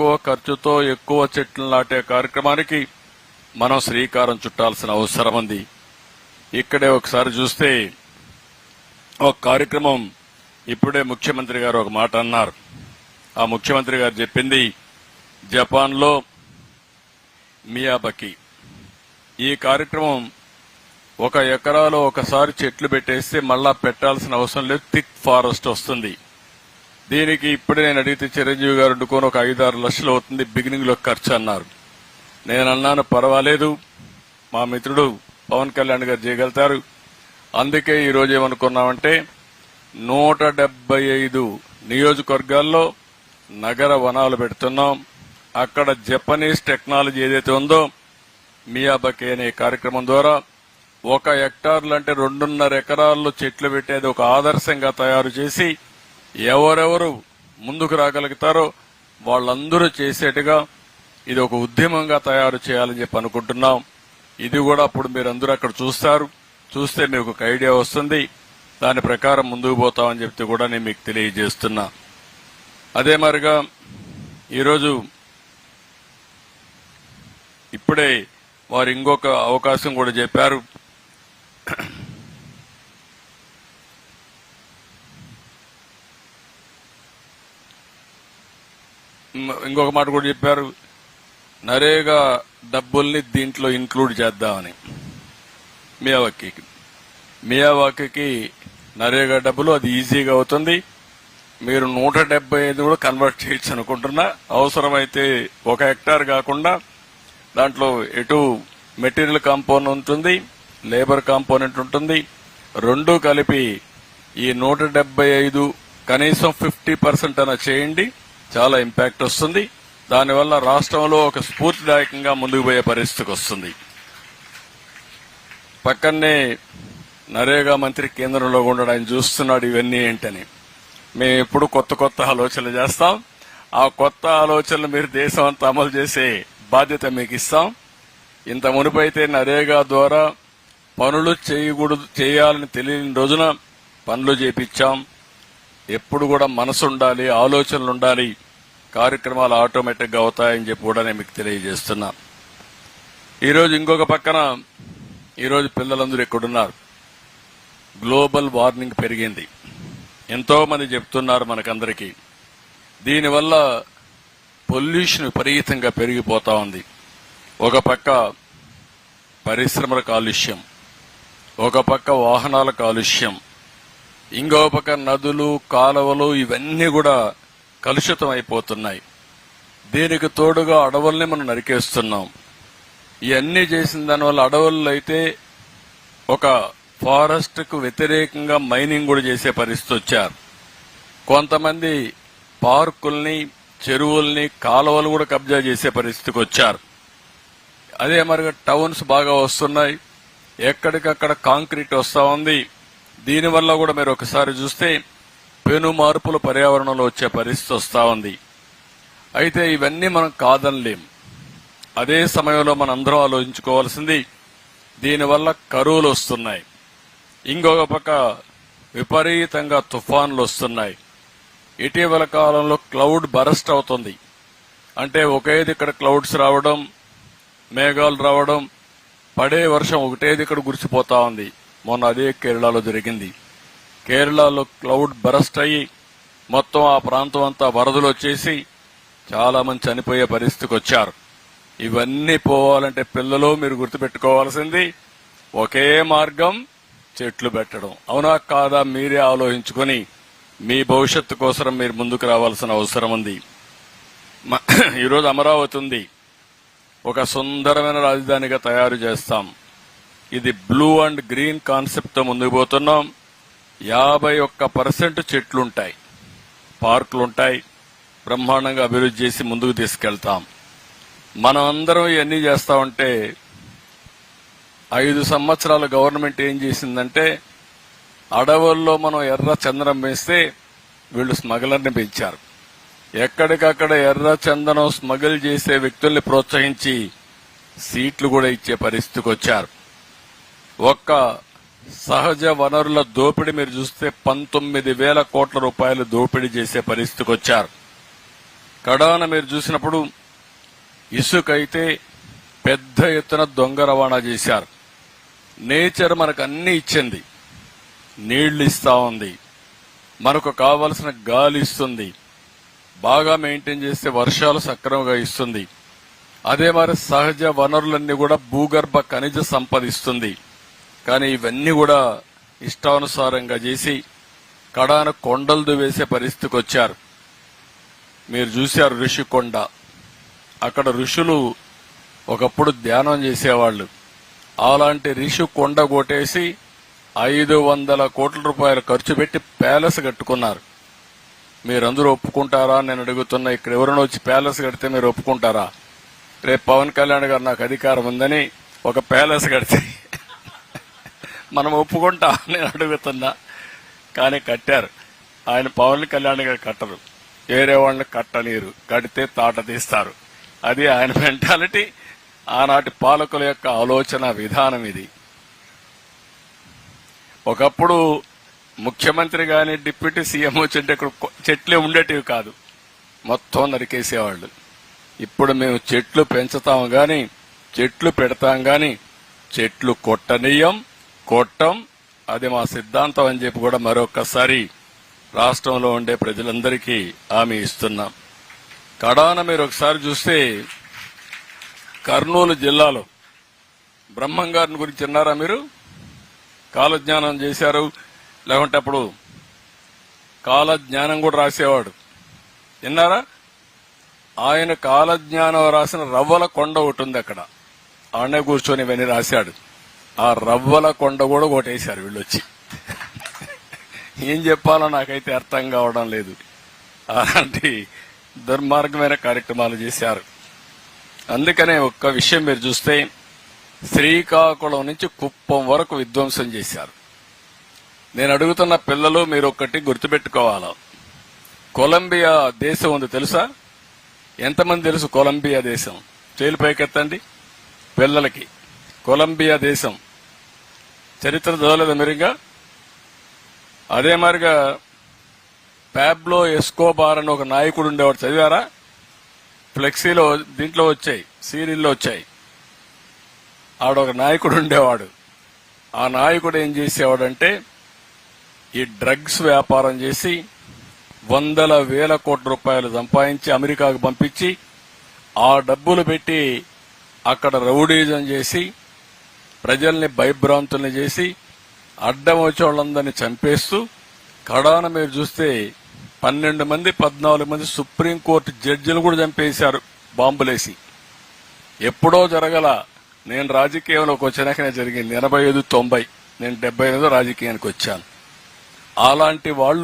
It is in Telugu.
తక్కువ ఖర్చుతో ఎక్కువ చెట్లు నాటే కార్యక్రమానికి మనం శ్రీకారం చుట్టాల్సిన అవసరం ఉంది. ఇక్కడే ఒకసారి చూస్తే ఒక కార్యక్రమం ఇప్పుడే ముఖ్యమంత్రి గారు ఒక మాట అన్నారు. ఆ ముఖ్యమంత్రి గారు చెప్పింది జపాన్లో మియాబకి. ఈ కార్యక్రమం 1 ఎకరాలో ఒకసారి చెట్లు పెట్టేస్తే మళ్ళా పెట్టాల్సిన అవసరం లేదు, థిక్ ఫారెస్ట్ వస్తుంది. దీనికి ఇప్పుడే నేను అడిగితే చిరంజీవి గారు వండుకొని ఒక 5-6 లక్షలు అవుతుంది బిగినింగ్ లో ఖర్చు అన్నారు. నేను అన్నాను పర్వాలేదు, మా మిత్రుడు పవన్ కళ్యాణ్ గారు చేయగలుగుతారు. అందుకే ఈ రోజు ఏమనుకున్నామంటే 175 నియోజకవర్గాల్లో నగర వనాలు పెడుతున్నాం. అక్కడ జపనీస్ టెక్నాలజీ ఏదైతే ఉందో మియాబకి అనే కార్యక్రమం ద్వారా 1 హెక్టార్లు అంటే 2.5 ఎకరాల్లో చెట్లు పెట్టేది ఒక ఆదర్శంగా తయారు చేసి ఎవరెవరు ముందుకు రాగలుగుతారో వాళ్ళందరూ చేసేట్టుగా ఇది ఒక ఉద్యమంగా తయారు చేయాలని చెప్పి అనుకుంటున్నాం. ఇది కూడా అప్పుడు మీరందరూ అక్కడ చూస్తారు, చూస్తే మీకు ఒక ఐడియా వస్తుంది. దాని ప్రకారం ముందుకు పోతామని చెప్తే కూడా నేను మీకు తెలియజేస్తున్నా. అదే మరిగా ఈరోజు ఇప్పుడే వారు ఇంకొక అవకాశం కూడా చెప్పారు. ఇంకొక మాట కూడా చెప్పారు, నరేగా డబ్బుల్ని దీంట్లో ఇంక్లూడ్ చేద్దామని. మియావాకీకి నరేగా డబ్బులు అది ఈజీగా అవుతుంది. మీరు 175 కూడా కన్వర్ట్ చేయొచ్చు అనుకుంటున్నా. అవసరమైతే 1 హెక్టార్ కాకుండా దాంట్లో ఎటు మెటీరియల్ కాంపోనెంట్ ఉంటుంది, లేబర్ కాంపోనెంట్ ఉంటుంది. రెండూ కలిపి ఈ 175 కనీసం 50% అన్న చేయండి, చాలా ఇంపాక్ట్ వస్తుంది. దానివల్ల రాష్ట్రంలో ఒక స్ఫూర్తిదాయకంగా ముందుకు పోయే పరిస్థితికి వస్తుంది. పక్కనే నరేగా మంత్రి కేంద్రంలో ఉండడం ఆయన చూస్తున్నాడు ఇవన్నీ ఏంటని. మేము ఎప్పుడు కొత్త ఆలోచనలు చేస్తాం. ఆ కొత్త ఆలోచనలు మీరు దేశం అంతా అమలు చేసే బాధ్యత మీకు ఇస్తాం. ఇంత మునుపైతే నరేగా ద్వారా పనులు చేయాలని తెలియని రోజున పనులు చేపించాం. ఎప్పుడు కూడా మనసు ఉండాలి, ఆలోచనలు ఉండాలి, కార్యక్రమాలు ఆటోమేటిక్ గా అవుతాయని చెప్పి కూడా నేను మీకు తెలియజేస్తున్నా. ఈరోజు ఇంకొక పక్కన ఈరోజు పిల్లలందరూ ఎక్కడున్నారు, గ్లోబల్ వార్మింగ్ పెరిగింది. ఎంతో మంది చెప్తున్నారు మనకందరికీ. దీనివల్ల పొల్యూషన్ విపరీతంగా పెరిగిపోతా ఉంది. ఒక పక్క పరిశ్రమల కాలుష్యం, ఒక పక్క వాహనాల కాలుష్యం, ఇంకో పక్క నదులు కాలువలు ఇవన్నీ కూడా కలుషితం అయిపోతున్నాయి. దీనికి తోడుగా అడవుల్ని మనం నరికేస్తున్నాం. ఇవన్నీ చేసిన దానివల్ల అడవుల్లో అయితే ఒక ఫారెస్ట్ కు వ్యతిరేకంగా మైనింగ్ కూడా చేసే పరిస్థితి వచ్చారు. కొంతమంది పార్కుల్ని, చెరువుల్ని, కాలువలు కూడా కబ్జా చేసే పరిస్థితికి వచ్చారు. అదే మరిగా టౌన్స్ బాగా వస్తున్నాయి, ఎక్కడికక్కడ కాంక్రీట్ వస్తా ఉంది. దీనివల్ల కూడా మీరు ఒకసారి చూస్తే పెను మార్పులు పర్యావరణంలో వచ్చే పరిస్థితి వస్తా ఉంది. అయితే ఇవన్నీ మనం కాదనలేం. అదే సమయంలో మనం అందరం ఆలోచించుకోవాల్సింది, దీనివల్ల కరువులు వస్తున్నాయి, ఇంకొక పక్క విపరీతంగా తుఫాన్లు వస్తున్నాయి. ఇటీవల కాలంలో క్లౌడ్ బరస్ట్ అవుతుంది. అంటే ఒకే దిక్కడ క్లౌడ్స్ రావడం, మేఘాలు రావడం, పడే వర్షం ఒకటే దిక్కడ గురిసిపోతా ఉంది. మొన్న అదే కేరళలో జరిగింది. కేరళలో క్లౌడ్ బరస్ట్ అయ్యి మొత్తం ఆ ప్రాంతం అంతా వరదలు వచ్చేసి చాలా మంది చనిపోయే పరిస్థితికి వచ్చారు. ఇవన్నీ పోవాలంటే పిల్లలు మీరు గుర్తుపెట్టుకోవాల్సింది ఒకే మార్గం, చెట్లు పెట్టడం. అవునా కాదా మీరే ఆలోచించుకొని మీ భవిష్యత్తు కోసం మీరు ముందుకు రావాల్సిన అవసరం ఉంది. ఈరోజు అమరావతి ఉంది, ఒక సుందరమైన రాజధానిగా తయారు చేస్తాం. ఇది బ్లూ అండ్ గ్రీన్ కాన్సెప్ట్ తో ముందుకు పోతున్నాం. 51% చెట్లుంటాయి, పార్కులుంటాయి, బ్రహ్మాండంగా అభివృద్ధి చేసి ముందుకు తీసుకెళ్తాం. మనం అందరం ఇవన్నీ చేస్తామంటే 5 సంవత్సరాల గవర్నమెంట్ ఏం చేసిందంటే అడవుల్లో మనం ఎర్ర చందనం వేస్తే వీళ్లు స్మగ్లర్ని పెంచారు. ఎక్కడికక్కడ ఎర్ర చందనం స్మగిల్ చేసే వ్యక్తుల్ని ప్రోత్సహించి సీట్లు కూడా ఇచ్చే పరిస్థితికి వచ్చారు. ఒక్క సహజ వనరుల దోపిడీ మీరు చూస్తే 19,000 కోట్ల రూపాయలు దోపిడీ చేసే పరిస్థితికి వచ్చారు. కడాన మీరు చూసినప్పుడు ఇసుకైతే పెద్ద ఎత్తున దొంగ రవాణా చేశారు. నేచర్ మనకు అన్ని ఇచ్చింది, నీళ్లు ఇస్తా ఉంది, మనకు కావలసిన గాలి ఇస్తుంది, బాగా మెయింటైన్ చేస్తే వర్షాలు సక్రమంగా ఇస్తుంది. అదే మరి సహజ వనరులన్నీ కూడా భూగర్భ ఖనిజ సంపద ఇస్తుంది. కానీ ఇవన్నీ కూడా ఇష్టానుసారంగా చేసి కడాన కొండలు దువేసే పరిస్థితికి వచ్చారు. మీరు చూశారు ఋషికొండ, అక్కడ ఋషులు ఒకప్పుడు ధ్యానం చేసేవాళ్లు. అలాంటి ఋషి కొండ కొట్టేసి 500 కోట్ల రూపాయలు ఖర్చు పెట్టి ప్యాలెస్ కట్టుకున్నారు. మీరందరూ ఒప్పుకుంటారా నేను అడుగుతున్నా? ఇక్కడ ఎవరైనా వచ్చి ప్యాలెస్ కడితే మీరు ఒప్పుకుంటారా? రేపు పవన్ కళ్యాణ్ గారు నాకు అధికారం ఉందని ఒక ప్యాలెస్ కడితే మనం ఒప్పుకుంటా నేను అడుగుతున్నా. కానీ కట్టారు. ఆయన పవన్ కళ్యాణ్ గారు కట్టరు, వేరే వాళ్ళని కట్టనీరు, కడితే తాట తీస్తారు. అది ఆయన మెంటాలిటీ, ఆనాటి పాలకుల యొక్క ఆలోచన విధానం ఇది. ఒకప్పుడు ముఖ్యమంత్రి గాని డిప్యూటీ సీఎం వచ్చింటే ఇక్కడ చెట్లే ఉండేటివి కాదు, మొత్తం నరికేసేవాళ్లు. ఇప్పుడు మేము చెట్లు పెంచుతాం గాని, చెట్లు పెడతాం గాని చెట్లు కొట్టనీయం, కొట్టం. అది మా సిద్ధాంతం అని చెప్పి కూడా మరొకసారి రాష్ట్రంలో ఉండే ప్రజలందరికీ హామీ ఇస్తున్నాం. కడాన మీరు ఒకసారి చూస్తే కర్నూలు జిల్లాలో బ్రహ్మంగారిని గురించి విన్నారా మీరు? కాలజ్ఞానం చేశారు, లేకుంటే అప్పుడు కాలజ్ఞానం కూడా రాసేవాడు, విన్నారా? ఆయన కాలజ్ఞానం రాసిన రవ్వల కొండ ఒకటి ఉంది, అక్కడ ఆడనే కూర్చొని ఇవన్నీ రాశాడు. ఆ రవ్వల కొండ కూడా కొట్టేశారు వీళ్ళు వచ్చి. ఏం చెప్పాలో నాకైతే అర్థం కావడం లేదు. అలాంటి దుర్మార్గమైన కార్యక్రమాలు చేశారు. అందుకనే ఒక్క విషయం మీరు చూస్తే శ్రీకాకుళం నుంచి కుప్పం వరకు విధ్వంసం చేశారు. నేను అడుగుతున్న పిల్లలు మీరు ఒక్కటి గుర్తుపెట్టుకోవాలా, కొలంబియా దేశం ఉంది తెలుసా? ఎంతమంది తెలుసు కొలంబియా దేశం? చేలు పైకెత్తండి పిల్లలకి. కొలంబియా దేశం చరిత్ర చదవలేదు మీరుగా? అదే మరిగా పాబ్లో ఎస్కోబార్ అని ఒక నాయకుడు ఉండేవాడు, చదివారా? ఫ్లెక్సీలో దీంట్లో వచ్చాయి, సీరియల్లో వచ్చాయి. ఆడొక నాయకుడు ఉండేవాడు. ఆ నాయకుడు ఏం చేసేవాడంటే ఈ డ్రగ్స్ వ్యాపారం చేసి 100,000 కోట్ల రూపాయలు సంపాదించి అమెరికాకు పంపించి ఆ డబ్బులు పెట్టి అక్కడ రౌడీజం చేసి ప్రజల్ని భయభ్రాంతుల్ని చేసి అడ్డం వచ్చే వాళ్ళందరినీ చంపేస్తూ కడాన మీరు చూస్తే 12 మంది 14 మంది సుప్రీంకోర్టు జడ్జిలు కూడా చంపేశారు బాంబులేసి. ఎప్పుడో జరగల, నేను రాజకీయంలోకి వచ్చినాకనే జరిగింది. 85-90, నేను 78 రాజకీయానికి వచ్చాను. అలాంటి వాళ్ళు